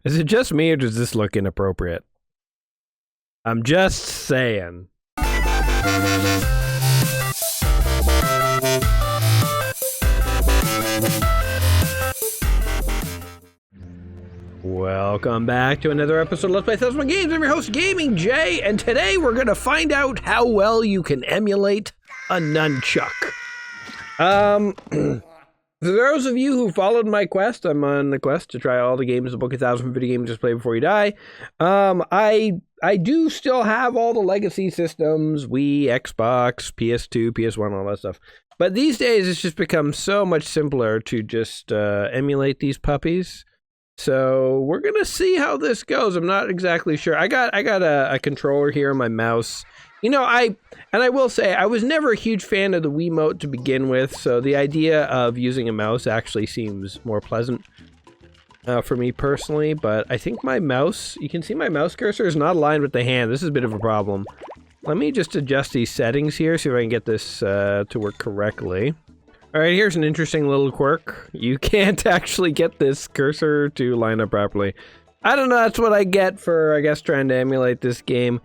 Is it just me or does this look inappropriate? I'm just saying. Welcome back to another episode of Let's Play Thousands Games. I'm your host, Gaming Jay, and today we're going to find out how well you can emulate a nunchuck. For those of you who followed my quest, I'm on the quest to try all the games in the book 1,000 video games just play before you die. I do still have all the legacy systems, Wii, Xbox, PS2, PS1, all that stuff. But these days, it's just become so much simpler to just emulate these puppies. So we're gonna see how this goes. I'm not exactly sure. I got a controller here on my mouse. You know, I will say I was never a huge fan of the Wiimote to begin with, so the idea of using a mouse actually seems more pleasant for me personally. But I think my mouse, you can see my mouse cursor is not aligned with the hand. This is a bit of a problem. Let me just adjust these settings here, see if I can get this to work correctly. All right, here's an interesting little quirk. You can't actually get this cursor to line up properly. I don't know, that's what I get for, I guess, trying to emulate this game.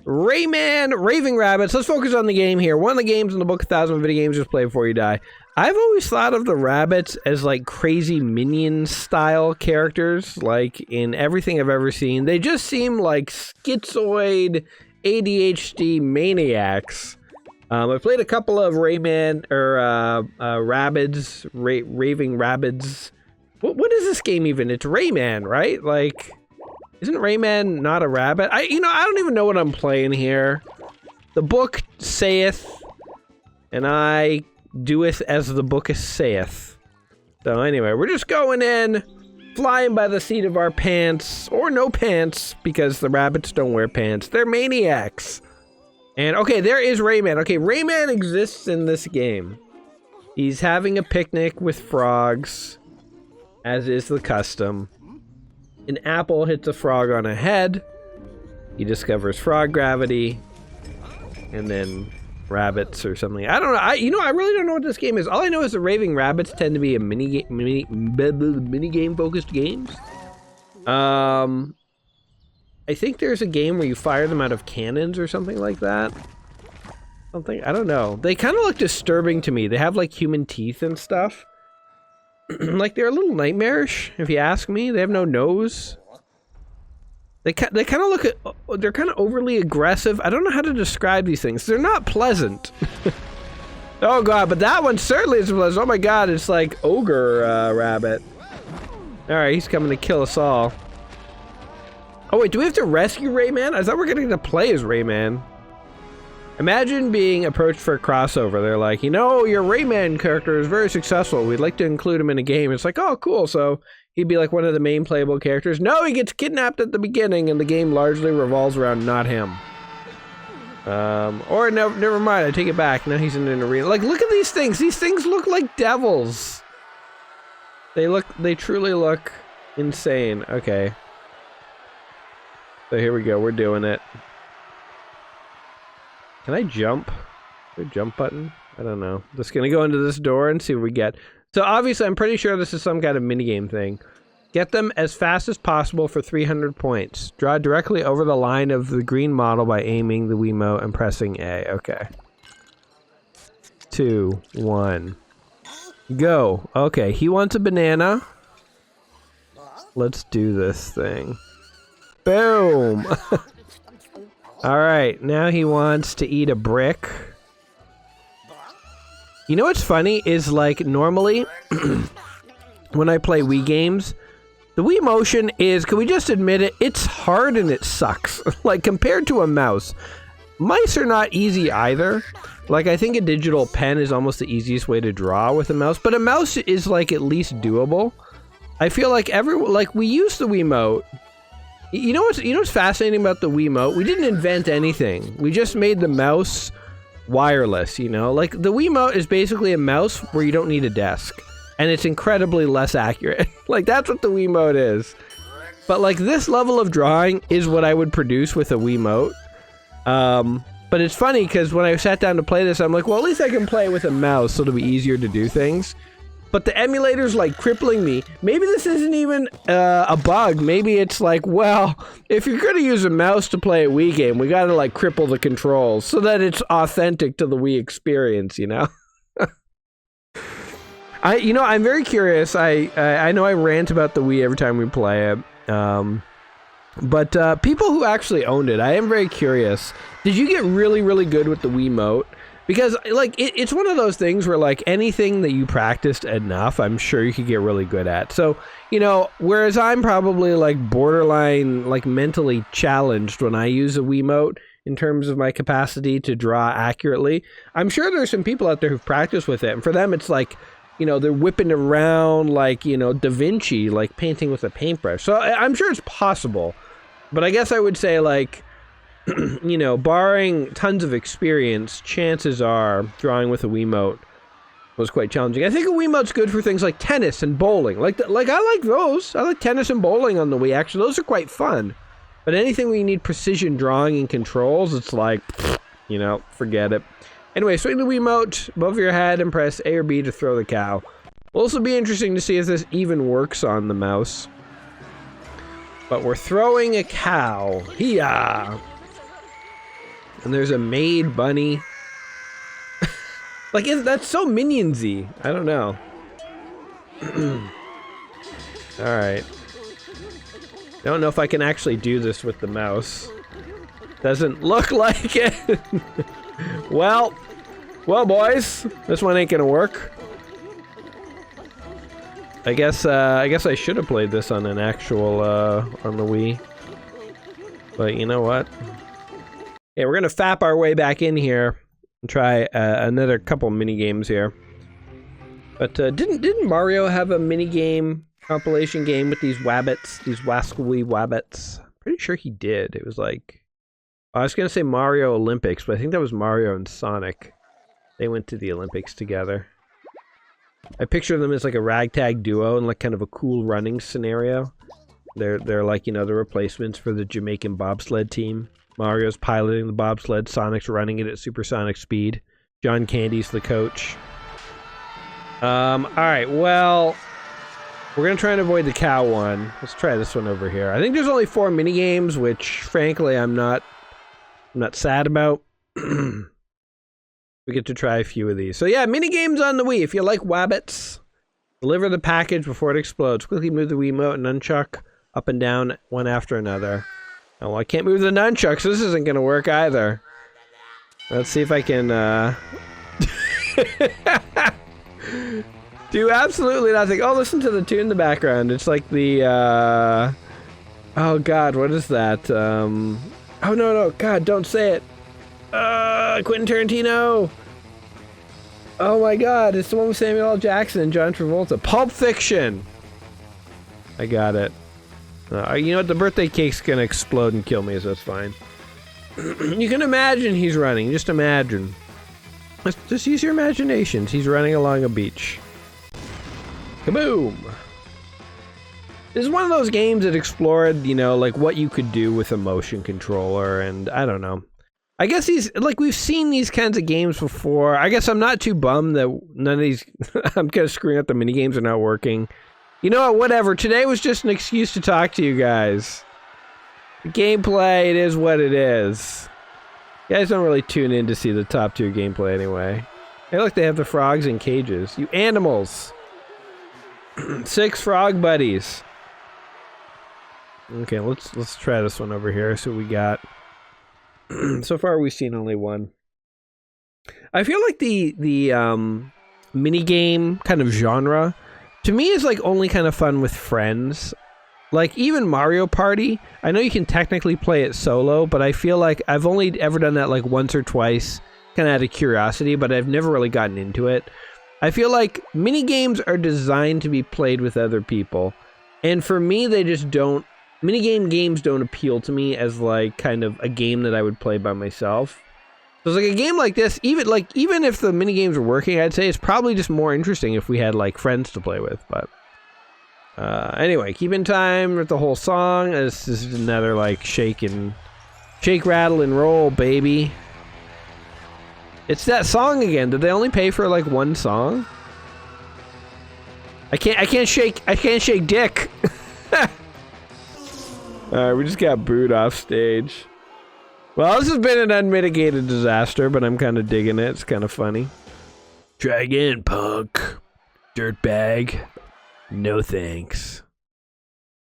Rayman Raving Rabbids. Let's focus on the game here. One of the games in the book 1,000 video games just play before you die. I've always thought of the rabbits as like crazy minion style characters, like in everything I've ever seen. They just seem like schizoid ADHD maniacs. I played a couple of Rayman, Rabbids, Raving Rabbids. What is this game even? It's Rayman, right? Like, isn't Rayman not a rabbit? I don't even know what I'm playing here. The book saith, and I doeth as the book saith. So anyway, we're just going in, flying by the seat of our pants, or no pants, because the rabbits don't wear pants. They're maniacs. And, okay, there is Rayman. Okay, Rayman exists in this game. He's having a picnic with frogs, as is the custom. An apple hits a frog on a head. He discovers frog gravity. And then rabbits or something. I don't know. I really don't know what this game is. All I know is the Raving Rabbids tend to be a mini game focused games. I think there's a game where you fire them out of cannons or something like that. I don't know. They kind of look disturbing to me. They have like human teeth and stuff. Like they're a little nightmarish, if you ask me. They have no nose. They kind of look they're kind of overly aggressive. I don't know how to describe these things. They're not pleasant. Oh god, but that one certainly is pleasant. Oh my god, it's like ogre rabbit. All right, he's coming to kill us all. Oh wait, do we have to rescue Rayman? I thought we were getting to play as Rayman. Imagine being approached for a crossover. They're like, you know, your Rayman character is very successful. We'd like to include him in a game. It's like, oh, cool. So he'd be like one of the main playable characters. No, he gets kidnapped at the beginning, and the game largely revolves around not him. Or no, never mind. I take it back. Now he's in an arena. Like, look at these things. These things look like devils. They truly look insane. Okay. So here we go, we're doing it. Can I jump? Is there a jump button? I don't know. Just gonna go into this door and see what we get. So obviously I'm pretty sure this is some kind of minigame thing. Get them as fast as possible for 300 points. Draw directly over the line of the green model by aiming the Wiimote and pressing A. Okay. 2, 1. Go. Okay, he wants a banana. Let's do this thing. Boom! Alright, now he wants to eat a brick. You know what's funny is, like, normally, when I play Wii games, the Wii motion is, can we just admit it, it's hard and it sucks. Like, compared to a mouse. Mice are not easy either. Like, I think a digital pen is almost the easiest way to draw with a mouse, but a mouse is, like, at least doable. I feel like we use the Wiimote. You know what's fascinating about the Wiimote? We didn't invent anything. We just made the mouse wireless, you know? Like, the Wiimote is basically a mouse where you don't need a desk. And it's incredibly less accurate. Like, that's what the Wiimote is. But, like, this level of drawing is what I would produce with a Wiimote. But it's funny, because when I sat down to play this, I'm like, well, at least I can play with a mouse, so it'll be easier to do things. but the emulator's like crippling me. Maybe this isn't even a bug. Maybe it's like, well, if you're gonna use a mouse to play a Wii game, we gotta like cripple the controls so that it's authentic to the Wii experience, you know? I'm very curious. I know I rant about the Wii every time we play it. But people who actually owned it, I am very curious. Did you get really, really good with the Wiimote? Because, like, it's one of those things where, like, anything that you practiced enough, I'm sure you could get really good at. So, you know, whereas I'm probably, like, borderline, like, mentally challenged when I use a Wiimote in terms of my capacity to draw accurately, I'm sure there's some people out there who've practiced with it. And for them, it's like, you know, they're whipping around like, you know, Da Vinci, like painting with a paintbrush. So I'm sure it's possible. But I guess I would say, like, you know, barring tons of experience, chances are drawing with a Wiimote was quite challenging. I think a Wiimote's good for things like tennis and bowling. Like I like those. I like tennis and bowling on the Wii. Actually, those are quite fun. But anything where you need precision drawing and controls, it's like, you know, forget it. Anyway, swing the Wiimote above your head and press A or B to throw the cow. It'll also be interesting to see if this even works on the mouse. But we're throwing a cow. Hee-yah! And there's a maid bunny. Like, that's so Minions-y. I don't know. Alright. Don't know if I can actually do this with the mouse. Doesn't look like it. Well, boys, this one ain't gonna work. I guess I should have played this on an actual, on the Wii. But you know what? Yeah, we're gonna fap our way back in here and try another couple mini games here. But didn't Mario have a mini game compilation game with these wabbits, these wascally wabbits? Pretty sure he did. It was like, I was gonna say Mario Olympics, but I think that was Mario and Sonic. They went to the Olympics together. I picture them as like a ragtag duo in like kind of a cool running scenario. They're like, you know, the replacements for the Jamaican bobsled team. Mario's piloting the bobsled, Sonic's running it at supersonic speed. John Candy's the coach. Alright, well, we're gonna try and avoid the cow one. Let's try this one over here. I think there's only 4 mini games, which frankly I'm not sad about. We get to try a few of these. So yeah, mini games on the Wii. If you like wabbits, deliver the package before it explodes. Quickly move the Wiimote and nunchuck up and down one after another. Oh, well, I can't move the nunchuck, so this isn't gonna work either. Let's see if I can do absolutely nothing. Oh, listen to the tune in the background. It's like the oh god, what is that? Oh no, god, don't say it. Quentin Tarantino. Oh my god, it's the one with Samuel L. Jackson and John Travolta. Pulp Fiction. I got it. You know what? The birthday cake's gonna explode and kill me, so that's fine. You can imagine he's running. Just imagine. Just use your imaginations. He's running along a beach. Kaboom! This is one of those games that explored, you know, like what you could do with a motion controller, and I don't know. I guess we've seen these kinds of games before. I guess I'm not too bummed that none of these, I'm kind of screwing up the minigames are not working. You know what, whatever. Today was just an excuse to talk to you guys. The gameplay, it is what it is. You guys don't really tune in to see the top tier gameplay anyway. Hey, look, they have the frogs in cages. You animals. 6 frog buddies. Okay, let's try this one over here. See what we got. So far, we've seen only one. I feel like the minigame kind of genre, to me, is like only kind of fun with friends. Like, even Mario Party, I know you can technically play it solo, but I feel like I've only ever done that like once or twice, kind of out of curiosity, but I've never really gotten into it. I feel like minigames are designed to be played with other people, and for me, they just don't. Minigame games don't appeal to me as like kind of a game that I would play by myself. So it's like a game like this, even if the minigames were working, I'd say it's probably just more interesting if we had like friends to play with. But anyway, keep in time with the whole song. This is another like shake, rattle, and roll, baby. It's that song again. Did they only pay for like one song? I can't shake dick. Alright, we just got booed off stage. Well, this has been an unmitigated disaster, but I'm kind of digging it. It's kind of funny. Try again, punk. Dirtbag. No thanks.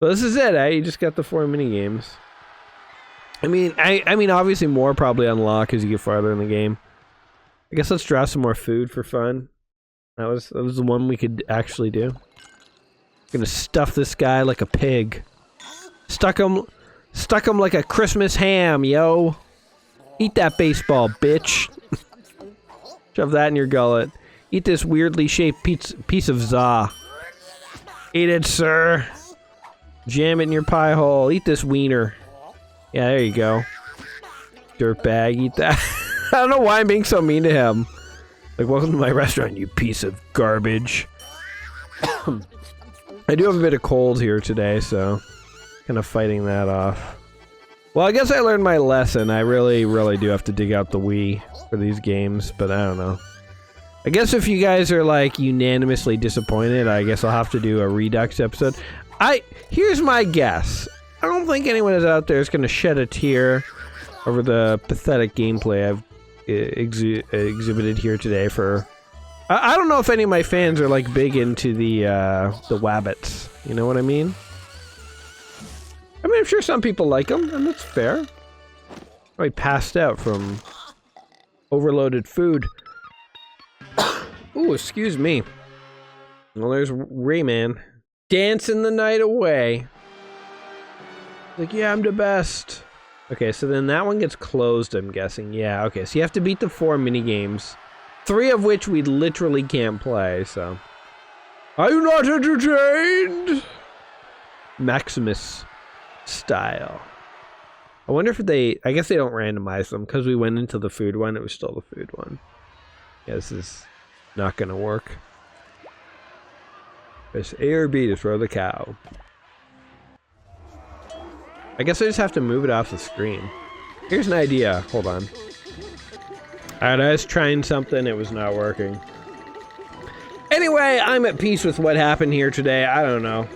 So this is it, eh? You just got the 4 minigames. I mean, obviously more probably unlock as you get farther in the game. I guess let's draw some more food for fun. That was the one we could actually do. Gonna stuff this guy like a pig. Stuck him like a Christmas ham, yo. Eat that baseball, bitch. Shove that in your gullet. Eat this weirdly shaped piece of za. Eat it, sir. Jam it in your pie hole. Eat this wiener. Yeah, there you go. Dirtbag, eat that. I don't know why I'm being so mean to him. Like, welcome to my restaurant, you piece of garbage. I do have a bit of cold here today, so kind of fighting that off. Well, I guess I learned my lesson. I really, really do have to dig out the Wii for these games, but I don't know. I guess if you guys are, like, unanimously disappointed, I guess I'll have to do a Redux episode. Here's my guess. I don't think anyone is out there is going to shed a tear over the pathetic gameplay I've exhibited here today for... I don't know if any of my fans are, like, big into the Wabbits. You know what I mean? I mean, I'm sure some people like them, and that's fair. I passed out from overloaded food. Ooh, excuse me. Well, there's Rayman. Dancing the night away. Like, yeah, I'm the best. Okay, so then that one gets closed, I'm guessing. Yeah, okay, so you have to beat the 4 minigames. 3 of which we literally can't play, so... Are you not entertained? Maximus style. I wonder if they... I guess they don't randomize them, because we went into the food one, it was still the food one. Yeah, this is not gonna work. Press A or B to throw the cow. I guess I just have to move it off the screen. Here's an idea. Hold on. Alright, I was trying something, it was not working. Anyway, I'm at peace with what happened here today. I don't know.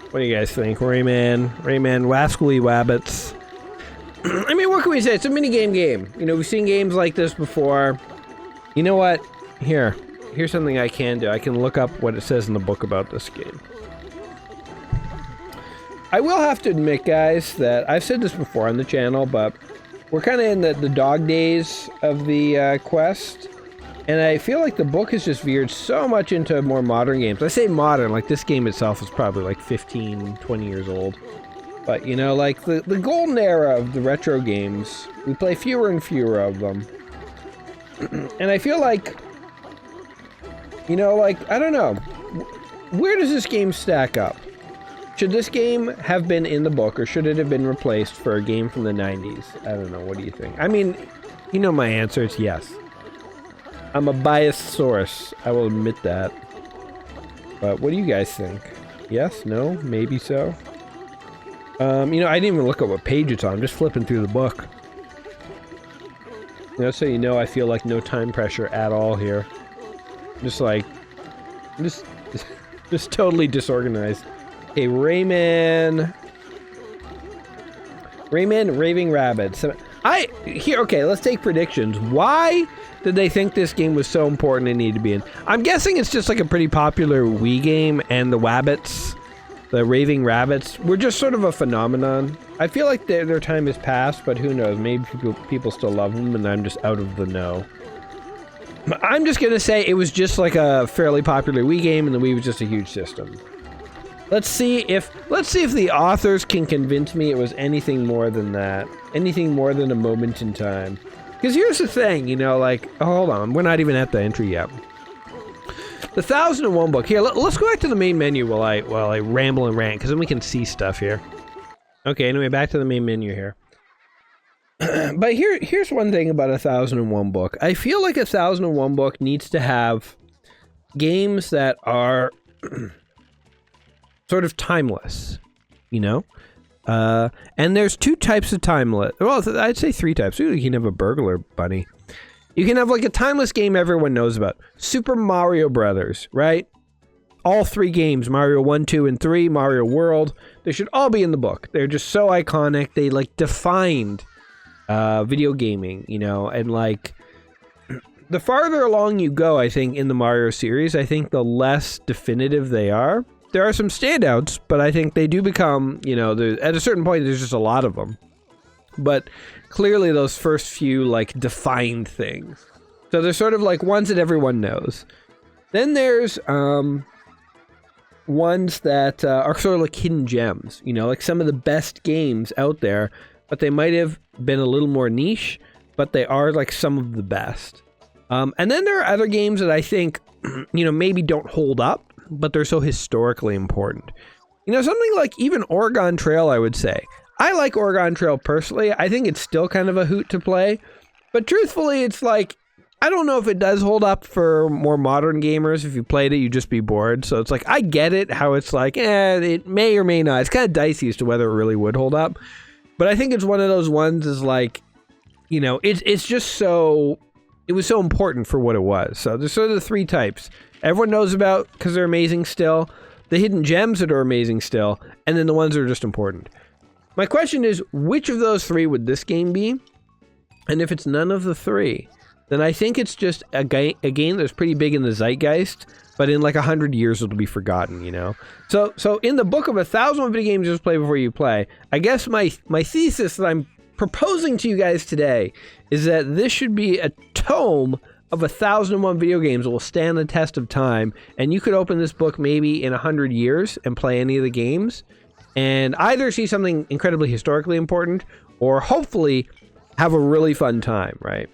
What do you guys think? Rayman, Wascally Wabbits. I mean, what can we say? It's a minigame game. You know, we've seen games like this before. You know what? Here's something I can do. I can look up what it says in the book about this game. I will have to admit, guys, that I've said this before on the channel, but we're kind of in the dog days of the quest, and I feel like the book has just veered so much into more modern games. I say modern, like this game itself is probably like 15, 20 years old. But, you know, like the golden era of the retro games, we play fewer and fewer of them. And I feel like, you know, like, I don't know, where does this game stack up? Should this game have been in the book, or should it have been replaced for a game from the 90s? I don't know, what do you think? I mean, you know my answer, it's yes. I'm a biased source, I will admit that. But what do you guys think? Yes? No? Maybe so? You know, I didn't even look at what page it's on, I'm just flipping through the book. You know, so you know I feel like no time pressure at all here. Just like... Just totally disorganized. Okay, Rayman Raving Rabbids. Okay, let's take predictions. Why did they think this game was so important and needed to be in? I'm guessing it's just like a pretty popular Wii game, and the Wabbits, the Raving Rabbids, were just sort of a phenomenon. I feel like their time has passed, but who knows? Maybe people still love them, and I'm just out of the know. I'm just gonna say it was just like a fairly popular Wii game, and the Wii was just a huge system. Let's see if the authors can convince me it was anything more than that. Anything more than a moment in time. Because here's the thing, you know, like... Oh, hold on, we're not even at the entry yet. The 1001 book. Here, let's go back to the main menu while I ramble and rant, because then we can see stuff here. Okay, anyway, back to the main menu here. But here's one thing about a 1001 book. I feel like a 1001 book needs to have games that are... sort of timeless, you know? And there's 2 types of timeless. Well, I'd say 3 types. You can have a burglar bunny. You can have like a timeless game everyone knows about. Super Mario Brothers, right? all 3 games, Mario 1, 2, and 3, Mario World, they should all be in the book. They're just so iconic. They, like, defined video gaming, you know, and, like, the farther along you go, I think, in the Mario series, I think the less definitive they are. There are some standouts, but I think they do become, you know, at a certain point, there's just a lot of them. But clearly those first few, like, defined things. So they're sort of like ones that everyone knows. Then there's ones that are sort of like hidden gems, you know, like some of the best games out there, but they might have been a little more niche, but they are like some of the best. And then there are other games that I think, you know, maybe don't hold up, but they're so historically important. You know, something like even Oregon Trail, I would say. I like Oregon Trail personally. I think it's still kind of a hoot to play. But truthfully, it's like, I don't know if it does hold up for more modern gamers. If you played it, you'd just be bored. So it's like, I get it, how it's like, it may or may not. It's kind of dicey as to whether it really would hold up. But I think it's one of those ones is like, you know, it's just so, it was so important for what it was. So there's sort of the 3 types. Everyone knows about because they're amazing still. The hidden gems that are amazing still. And then the ones that are just important. My question is, which of those 3 would this game be? And if it's none of the 3, then I think it's just a game that's pretty big in the zeitgeist, but in like 100 years it'll be forgotten, you know? So in the book of 1,000 video games just play before you play, I guess my thesis that I'm proposing to you guys today is that this should be a tome of 1,001 video games that will stand the test of time, and you could open this book maybe in 100 years and play any of the games, and either see something incredibly historically important, or hopefully have a really fun time, right?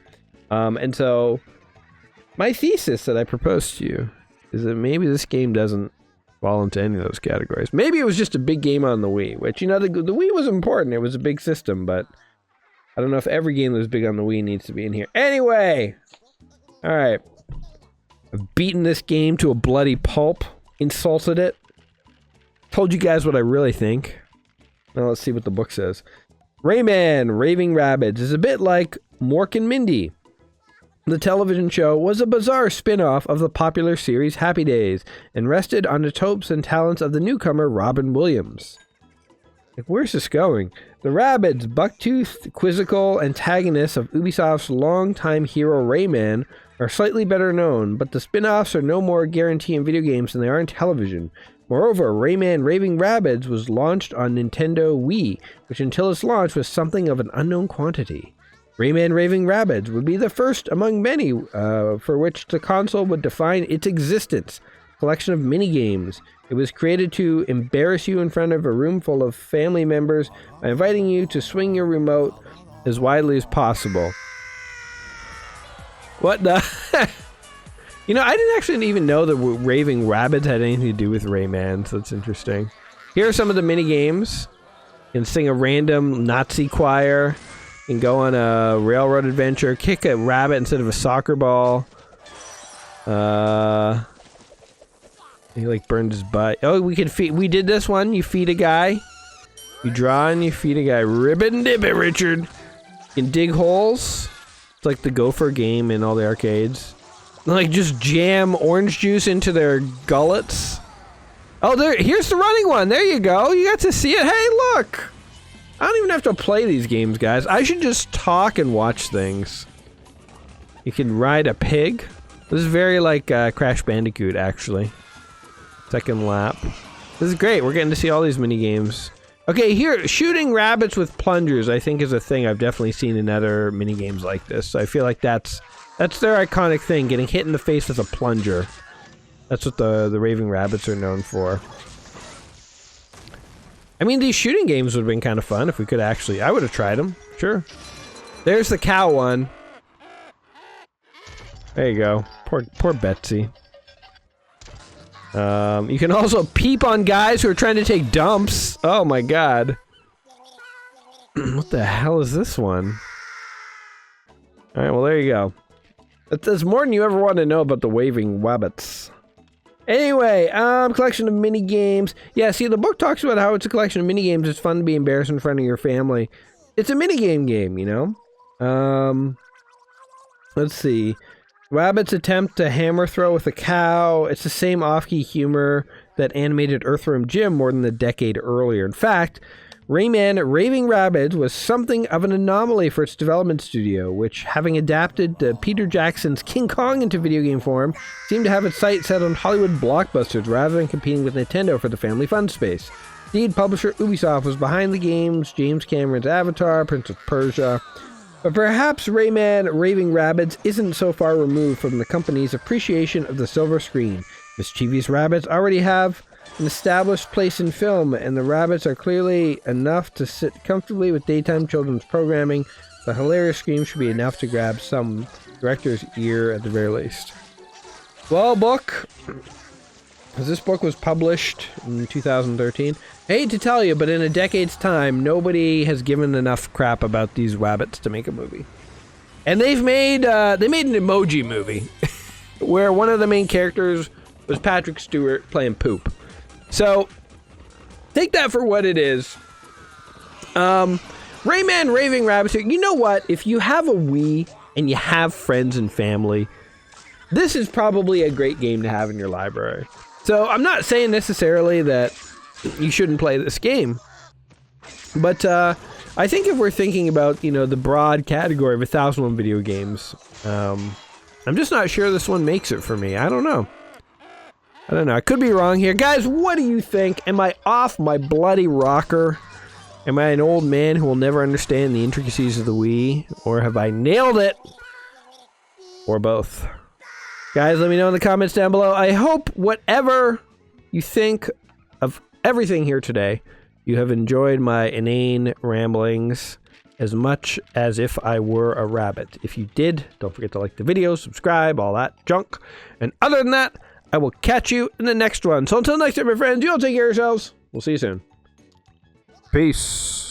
And so, my thesis that I proposed to you is that maybe this game doesn't fall into any of those categories. Maybe it was just a big game on the Wii, which, you know, the Wii was important. It was a big system, but I don't know if every game that was big on the Wii needs to be in here. Anyway! Alright. I've beaten this game to a bloody pulp, insulted it, told you guys what I really think. Now let's see what the book says. Rayman Raving Rabbids is a bit like Mork and Mindy. The television show was a bizarre spin-off of the popular series Happy Days and rested on the hopes and talents of the newcomer Robin Williams. Like, where's this going? The Rabbids, buck-toothed, quizzical antagonists of Ubisoft's longtime hero Rayman, are slightly better known, but the spin-offs are no more a guarantee in video games than they are in television. Moreover, Rayman Raving Rabbids was launched on Nintendo Wii, which until its launch was something of an unknown quantity. Rayman Raving Rabbids would be the first among many for which the console would define its existence. A collection of minigames. It was created to embarrass you in front of a room full of family members by inviting you to swing your remote as widely as possible. What the? You know, I didn't actually even know that Raving Rabbids had anything to do with Rayman, so that's interesting. Here are some of the minigames. You can sing a random Nazi choir. You can go on a railroad adventure, kick a rabbit instead of a soccer ball. He like burned his butt. Oh, we did this one. You feed a guy. You draw and you feed a guy. Ribbit and dip it, Richard. You can dig holes. It's like the Gopher game in all the arcades. Like just jam orange juice into their gullets. Oh, here's the running one. There you go. You got to see it. Hey, look. I don't even have to play these games, guys. I should just talk and watch things. You can ride a pig. This is very like Crash Bandicoot, actually. Second lap. This is great. We're getting to see all these mini games. Okay, here, shooting rabbits with plungers, I think, is a thing I've definitely seen in other mini games like this. So I feel like that's their iconic thing, getting hit in the face with a plunger. That's what the Raving Rabbids are known for. I mean, these shooting games would have been kind of fun if we could actually... I would have tried them. Sure. There's the cow one. There you go. Poor Betsy. You can also peep on guys who are trying to take dumps. Oh my god. What the hell is this one? Alright, well there you go. That's more than you ever want to know about the Waving Wabbits. Anyway, collection of mini games. Yeah, see, the book talks about how it's a collection of mini games. It's fun to be embarrassed in front of your family. It's a mini game, you know? Let's see. Rabbids attempt to hammer throw with a cow. It's the same off-key humor that animated Earthworm Jim more than a decade earlier. In fact, Rayman Raving Rabbids was something of an anomaly for its development studio, which, having adapted Peter Jackson's King Kong into video game form, seemed to have its sights set on Hollywood blockbusters rather than competing with Nintendo for the family fun space. Indeed, publisher Ubisoft was behind the games, James Cameron's Avatar, Prince of Persia. But perhaps Rayman Raving Rabbids isn't so far removed from the company's appreciation of the silver screen. Mischievous rabbits already have an established place in film, and the rabbits are clearly enough to sit comfortably with daytime children's programming. The hilarious scream should be enough to grab some director's ear at the very least. Well, book, as this book was published in 2013, I hate to tell you, but in a decade's time, nobody has given enough crap about these rabbits to make a movie. And they made an emoji movie where one of the main characters was Patrick Stewart playing poop. So, take that for what it is. Rayman Raving Rabbids, you know what? If you have a Wii and you have friends and family, this is probably a great game to have in your library. So, I'm not saying necessarily that you shouldn't play this game. But, I think if we're thinking about, the broad category of 1,001 video games, I'm just not sure this one makes it for me. I don't know. I could be wrong here. Guys, what do you think? Am I off my bloody rocker? Am I an old man who will never understand the intricacies of the Wii? Or have I nailed it? Or both? Guys, let me know in the comments down below. I hope whatever you think of everything here today, you have enjoyed my inane ramblings as much as if I were a rabbit. If you did, don't forget to like the video, subscribe, all that junk. And other than that, I will catch you in the next one. So until next time, my friends, you all take care of yourselves. We'll see you soon. Peace.